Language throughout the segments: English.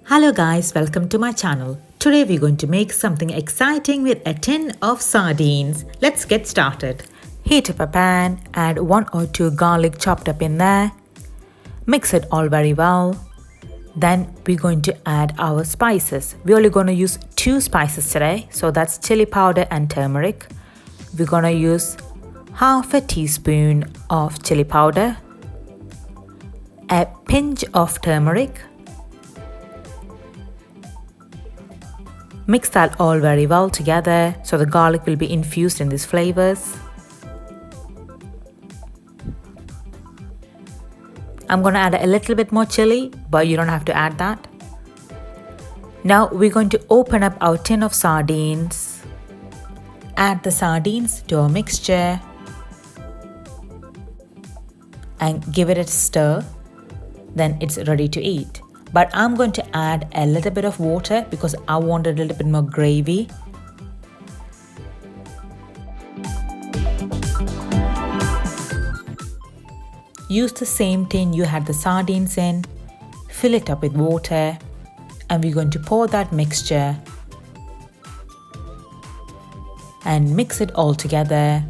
Hello guys, welcome to my channel. Today we're going to make something exciting with a tin of sardines. Let's get started. Heat up a pan, add 1 or 2 garlic chopped up in there. Mix it all very well. Then we're going to add our spices. We're only going to use 2 spices today. So that's chili powder and turmeric. We're going to use half a teaspoon of chili powder, a pinch of turmeric. Mix that all very well together so the garlic will be infused in these flavors. I'm going to add a little bit more chili, but you don't have to add that. Now we're going to open up our tin of sardines. Add the sardines to our mixture and give it a stir. Then it's ready to eat. But I'm going to add a little bit of water because I want a little bit more gravy. Use the same tin you had the sardines in, fill it up with water, and we're going to pour that mixture and mix it all together.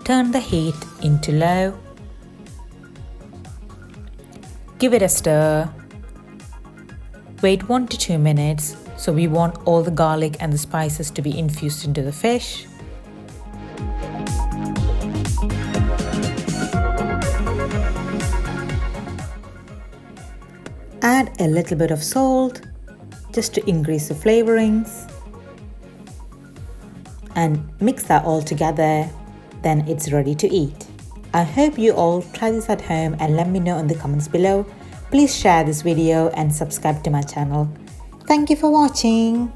Turn the heat into low. Give it a stir. Wait 1 to 2 minutes. So we want all the garlic and the spices to be infused into the fish. Add a little bit of salt just to increase the flavorings. And mix that all together. Then it's ready to eat. I hope you all try this at home and let me know in the comments below. Please share this video and subscribe to my channel. Thank you for watching.